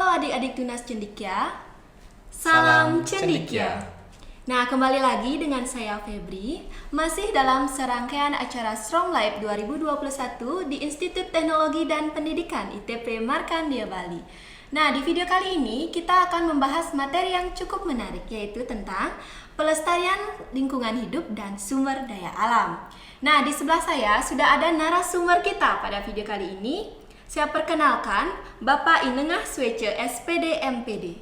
adik-adik Tunas Cendekia. Salam Salam Cendekia. Nah, kembali lagi dengan saya Febri, masih dalam serangkaian acara Strong Life 2021 di Institut Teknologi dan Pendidikan ITP Markandia Bali. Nah, di video kali ini kita akan membahas materi yang cukup menarik, yaitu tentang pelestarian lingkungan hidup dan sumber daya alam. Nah, di sebelah saya sudah ada narasumber kita pada video kali ini. Saya perkenalkan Bapak Inengah Swece, SPD MPD.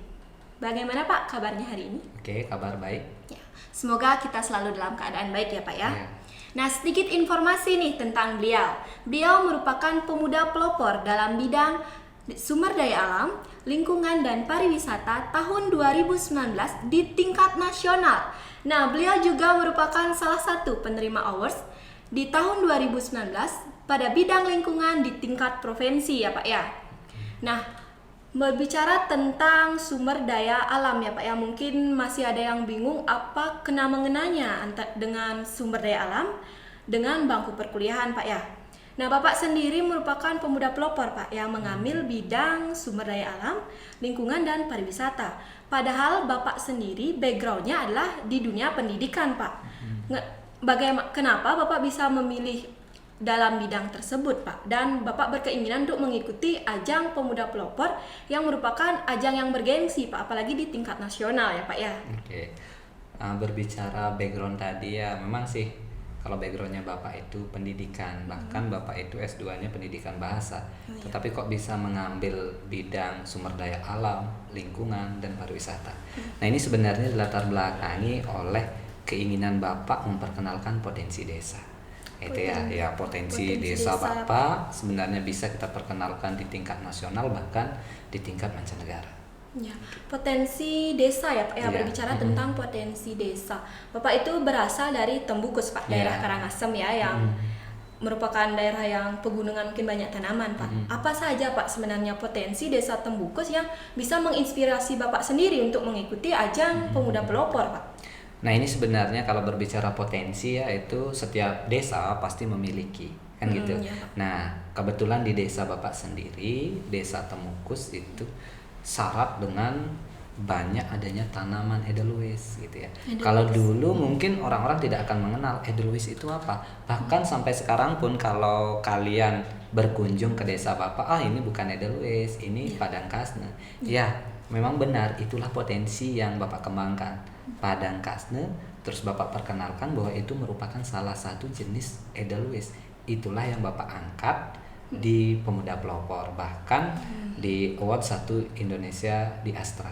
Bagaimana Pak kabarnya hari ini? Oke, kabar baik. Ya, semoga kita selalu dalam keadaan baik ya Pak ya. Ya. Nah, sedikit informasi nih tentang beliau. Beliau merupakan pemuda pelopor dalam bidang sumber daya alam, lingkungan dan pariwisata tahun 2019 di tingkat nasional. Nah, beliau juga merupakan salah satu penerima awards di tahun 2019 pada bidang lingkungan di tingkat provinsi ya Pak ya. Nah, berbicara tentang sumber daya alam ya Pak ya, mungkin masih ada yang bingung apa kena mengenanya dengan sumber daya alam dengan bangku perkuliahan Pak ya. Nah, Bapak sendiri merupakan pemuda pelopor Pak yang mengambil bidang sumber daya alam, lingkungan dan pariwisata. Padahal Bapak sendiri backgroundnya adalah di dunia pendidikan Pak. Kenapa Bapak bisa memilih dalam bidang tersebut Pak, dan Bapak berkeinginan untuk mengikuti ajang pemuda pelopor yang merupakan ajang yang bergengsi Pak, apalagi di tingkat nasional ya Pak ya. Oke. Berbicara background tadi ya, memang sih kalau backgroundnya Bapak itu pendidikan, bahkan Bapak itu S2-nya pendidikan bahasa. Iya. Tetapi kok bisa mengambil bidang sumber daya alam, lingkungan dan pariwisata. Nah, ini sebenarnya dilatar belakangi oleh keinginan Bapak memperkenalkan potensi desa. Itu ya potensi desa Bapak sebenarnya bisa kita perkenalkan di tingkat nasional, bahkan di tingkat mancanegara. Ya, potensi desa ya Pak ya, berbicara tentang potensi desa. Bapak itu berasal dari Tembukus Pak, daerah Karangasem ya, yang merupakan daerah yang pegunungan, mungkin banyak tanaman Pak. Apa saja Pak sebenarnya potensi desa Tembukus yang bisa menginspirasi Bapak sendiri untuk mengikuti ajang pemuda pelopor Pak? Nah, ini sebenarnya kalau berbicara potensi ya, itu setiap desa pasti memiliki kan gitu. Ya. Nah, kebetulan di desa Bapak sendiri, desa Tembukus itu syarat dengan banyak adanya tanaman edelweiss gitu ya. Kalau dulu mungkin orang-orang tidak akan mengenal edelweiss itu apa. Bahkan sampai sekarang pun kalau kalian berkunjung ke desa Bapak, ini bukan edelweiss, ini padang kasne. Ya, memang benar, itulah potensi yang Bapak kembangkan. Padang kasne, terus Bapak perkenalkan bahwa itu merupakan salah satu jenis edelweiss. Itulah yang Bapak angkat di pemuda pelopor, bahkan di award 1 Indonesia di Astra.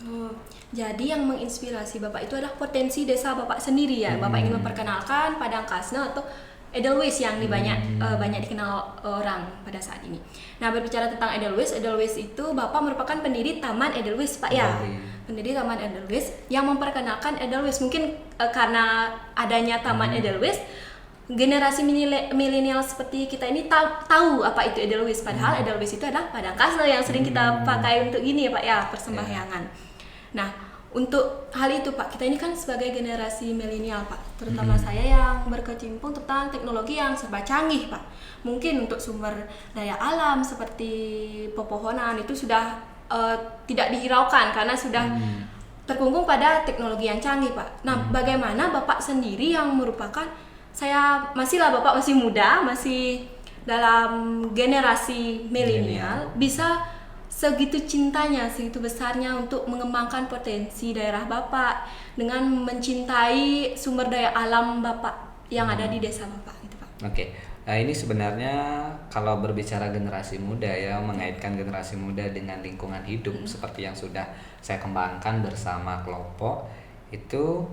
Oh, jadi yang menginspirasi Bapak itu adalah potensi desa Bapak sendiri ya. Bapak ingin memperkenalkan padang kasne atau edelweiss yang banyak dikenal orang pada saat ini. Nah, berbicara tentang edelweiss itu Bapak merupakan pendiri Taman Edelweiss Pak ya. Pendiri Taman Edelweiss yang memperkenalkan edelweiss. Mungkin karena adanya Taman Edelweiss, generasi milenial seperti kita ini tahu apa itu edelweiss. Padahal edelweiss itu adalah padang kasne yang sering kita pakai untuk gini ya Pak ya, persembahyangan. Nah, untuk hal itu Pak, kita ini kan sebagai generasi milenial Pak, terutama saya yang berkecimpung tentang teknologi yang serba canggih Pak. Mungkin untuk sumber daya alam seperti pepohonan itu sudah tidak dihiraukan karena sudah terkungkung pada teknologi yang canggih Pak. Nah, bagaimana Bapak sendiri yang merupakan Bapak masih muda, masih dalam generasi milenial, bisa segitu cintanya, segitu besarnya untuk mengembangkan potensi daerah Bapak dengan mencintai sumber daya alam Bapak yang ada di desa Bapak gitu Pak. Oke. Nah, ini sebenarnya kalau berbicara generasi muda ya, mengaitkan generasi muda dengan lingkungan hidup seperti yang sudah saya kembangkan bersama kelompok, itu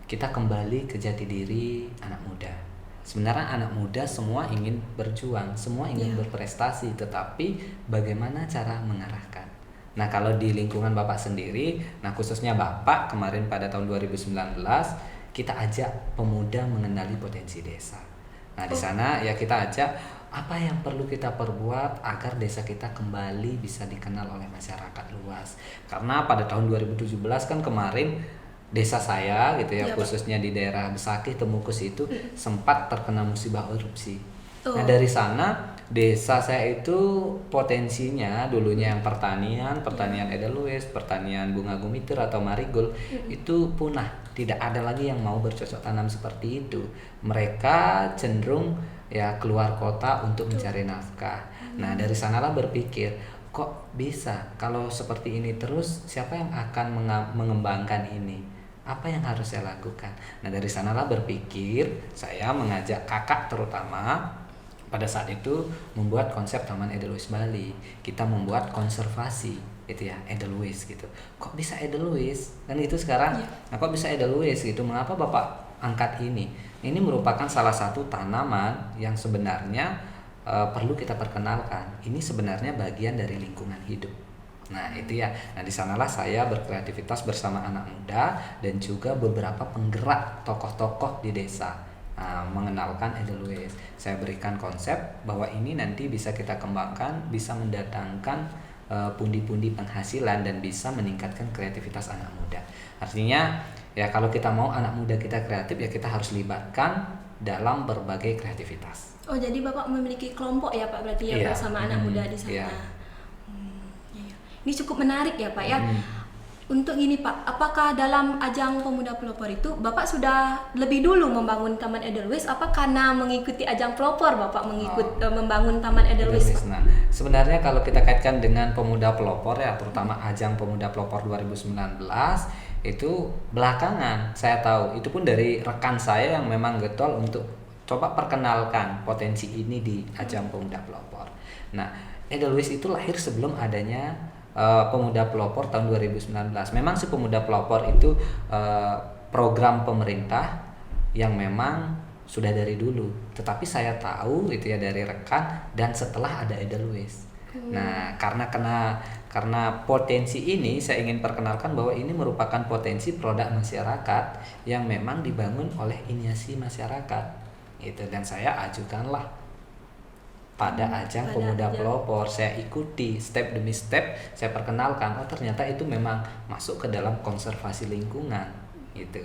kita kembali ke jati diri anak muda. Sebenarnya anak muda semua ingin berjuang, semua ingin berprestasi, tetapi bagaimana cara mengarahkan. Nah, kalau di lingkungan Bapak sendiri, nah khususnya Bapak kemarin pada tahun 2019, kita ajak pemuda mengenali potensi desa. Nah, di sana ya kita ajak apa yang perlu kita perbuat agar desa kita kembali bisa dikenal oleh masyarakat luas. Karena pada tahun 2017 kan kemarin desa saya gitu ya, khususnya di daerah Besakih Tembukus itu sempat terkena musibah erupsi. Nah, dari sana desa saya itu potensinya dulunya yang pertanian edelweiss, pertanian bunga gumitir atau marigold itu punah. Tidak ada lagi yang mau bercocok tanam seperti itu. Mereka cenderung ya keluar kota untuk mencari nafkah. Nah, dari sanalah berpikir, kok bisa kalau seperti ini terus, siapa yang akan mengembangkan ini? Apa yang harus saya lakukan? Nah, dari sanalah berpikir, saya mengajak kakak terutama pada saat itu membuat konsep Taman Edelweiss Bali. Kita membuat konservasi itu ya, Edelweiss gitu. Kok bisa Edelweiss? Kan itu sekarang, nah kok bisa Edelweiss gitu? Mengapa Bapak angkat ini? Ini merupakan salah satu tanaman yang sebenarnya perlu kita perkenalkan. Ini sebenarnya bagian dari lingkungan hidup. Nah itu ya. Nah di sanalah saya berkreativitas bersama anak muda dan juga beberapa penggerak tokoh-tokoh di desa mengenalkan Edelweiss. Saya berikan konsep bahwa ini nanti bisa kita kembangkan, bisa mendatangkan pundi-pundi penghasilan dan bisa meningkatkan kreativitas anak muda. Artinya ya kalau kita mau anak muda kita kreatif ya kita harus libatkan dalam berbagai kreativitas. Oh jadi Bapak memiliki kelompok ya Pak berarti ya bersama anak muda di sana. Iya. Ini cukup menarik ya Pak ya. Untuk ini Pak, apakah dalam ajang Pemuda Pelopor itu Bapak sudah lebih dulu membangun Taman Edelweiss? Apa karena mengikuti ajang pelopor Bapak membangun Taman Edelweiss? Nah, sebenarnya kalau kita kaitkan dengan Pemuda Pelopor ya, terutama ajang Pemuda Pelopor 2019 itu belakangan saya tahu, itu pun dari rekan saya yang memang getol untuk coba perkenalkan potensi ini di ajang Pemuda Pelopor. Nah, Edelweiss itu lahir sebelum adanya Pemuda Pelopor tahun 2019. Memang si Pemuda Pelopor itu program pemerintah yang memang sudah dari dulu. Tetapi saya tahu itu ya dari rekan dan setelah ada Edelweiss. Nah, karena potensi ini saya ingin perkenalkan bahwa ini merupakan potensi produk masyarakat yang memang dibangun oleh inisiasi masyarakat. Itu dan saya ajukanlah pada ajang Pemuda Pelopor. Saya ikuti step demi step, saya perkenalkan ternyata itu memang masuk ke dalam konservasi lingkungan gitu,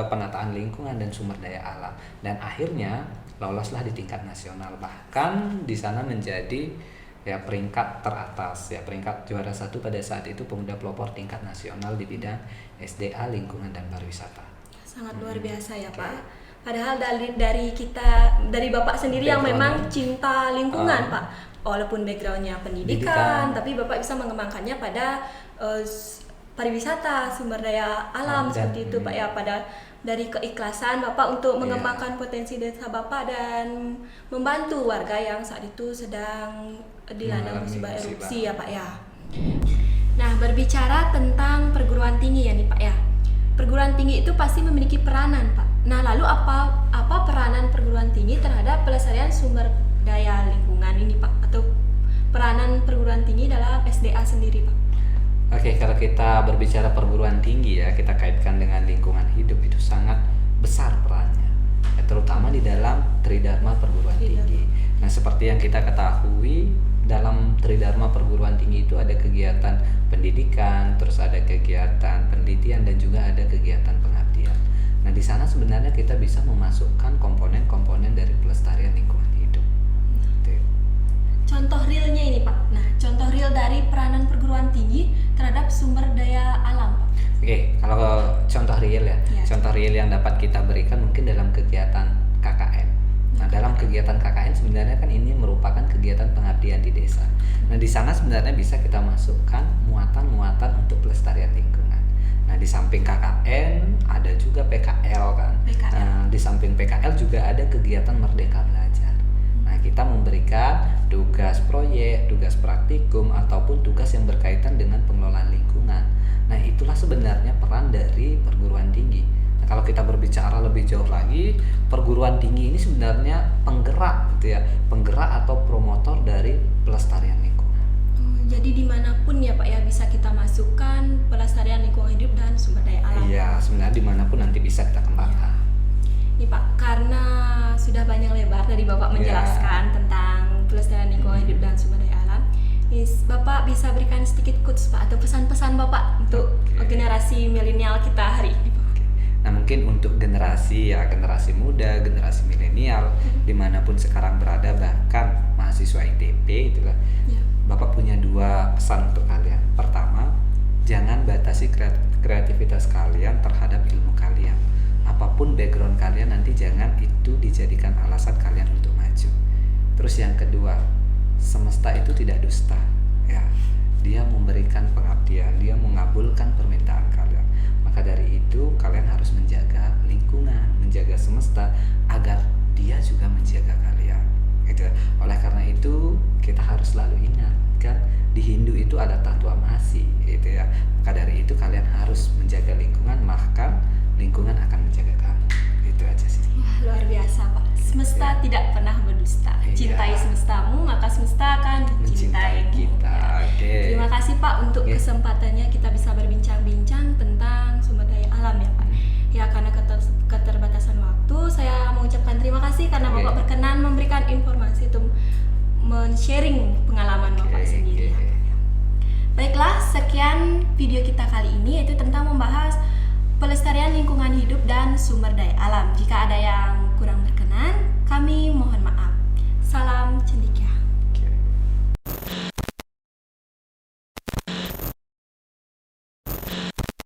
penataan lingkungan dan sumber daya alam, dan akhirnya loloslah di tingkat nasional, bahkan di sana menjadi ya peringkat teratas ya, peringkat juara 1 pada saat itu Pemuda Pelopor tingkat nasional di bidang SDA lingkungan dan pariwisata. Sangat luar biasa ya Pak. Padahal dari Bapak sendiri yang memang cinta lingkungan Pak, walaupun backgroundnya pendidikan, tapi Bapak bisa mengembangkannya pada pariwisata, sumber daya alam seperti itu Pak ya. Pada dari keikhlasan Bapak untuk mengembangkan potensi desa Bapak dan membantu warga yang saat itu sedang dilanda musibah erupsi ya Pak ya. Nah berbicara tentang perguruan tinggi ya nih Pak ya. Perguruan tinggi itu pasti memiliki peranan Pak. Nah, lalu apa peranan perguruan tinggi terhadap pelestarian sumber daya lingkungan ini Pak? Atau peranan perguruan tinggi dalam SDA sendiri Pak? Oke, kalau kita berbicara perguruan tinggi ya, kita kaitkan dengan lingkungan hidup itu sangat besar perannya. Ya, terutama di dalam Tridharma perguruan tinggi. Nah, seperti yang kita ketahui, dalam Tridharma perguruan tinggi itu ada kegiatan pendidikan, terus ada kegiatan penelitian dan juga ada kegiatan pengabdian. Nah, di sana sebenarnya kita bisa memasukkan komponen-komponen dari pelestarian lingkungan hidup. Contoh realnya ini Pak. Nah, contoh real dari peranan perguruan tinggi terhadap sumber daya alam Pak. Oke, kalau contoh real ya. Contoh real yang dapat kita berikan mungkin dalam kegiatan KKN. Nah, dalam kegiatan KKN sebenarnya kan ini merupakan kegiatan pengabdian di desa. Nah, di sana sebenarnya bisa kita masukkan muatan-muatan untuk pelestarian lingkungan. Nah, di samping KKN ada juga PKL kan. Nah, di samping PKL juga ada kegiatan Merdeka Belajar. Nah, kita memberikan tugas proyek, tugas praktikum ataupun tugas yang berkaitan dengan pengelolaan lingkungan. Nah, itulah sebenarnya peran dari perguruan tinggi. Nah, kalau kita berbicara lebih jauh lagi, perguruan tinggi ini sebenarnya penggerak gitu ya, penggerak atau promotor dari pelestarian lingkungan. Jadi dimanapun ya Pak ya bisa kita masukkan pelestarian lingkungan hidup dan sumber daya alam. Iya, sebenarnya dimanapun nanti bisa kita kembangkan. Ini Pak, karena sudah banyak lebar dari Bapak menjelaskan tentang pelestarian lingkungan hidup dan sumber daya alam, Bapak bisa berikan sedikit quotes Pak atau pesan-pesan Bapak untuk generasi milenial kita hari ini Pak. Nah mungkin untuk generasi muda, generasi milenial, dimanapun sekarang berada, bahkan mahasiswa ITB itulah, Ya. Bapak punya 2 pesan untuk kalian. Pertama, jangan batasi kreativitas kalian terhadap ilmu kalian. Apapun background kalian, nanti jangan itu dijadikan alasan kalian untuk maju. Terus yang kedua, semesta itu tidak dusta, ya. Dia memberikan pengabdian, dia mengabulkan permintaan kalian. Maka dari itu kalian harus menjaga lingkungan, menjaga semesta agar dia juga menjaga kalian. Gitu. Oleh karena itu kita harus selalu ingat kan, di Hindu itu ada tatwa masi, gitu ya. Maka dari itu kalian harus menjaga lingkungan, maka lingkungan akan menjaga kamu. Itu aja sih. Wah, luar biasa Pak. Semesta tidak pernah berdusta. Iya. Cintai semestamu, maka semesta akan Mencintai mencintaimu. kita. Ya. Oke. Terima kasih Pak untuk Ya. kesempatannya kita bisa berbincang-bincang tentang sumber daya alam ya Pak. Ya, karena keterbatasan waktu, saya mengucapkan terima kasih karena Oke. Bapak berkenan memberikan informasi untuk men-sharing pengalaman Bapak Oke, sendiri. oke. Ya, Pak. Baiklah, sekian video kita kali ini, yaitu tentang membahas pelestarian lingkungan hidup dan sumber daya alam. Jika ada yang kurang berkenan, kami mohon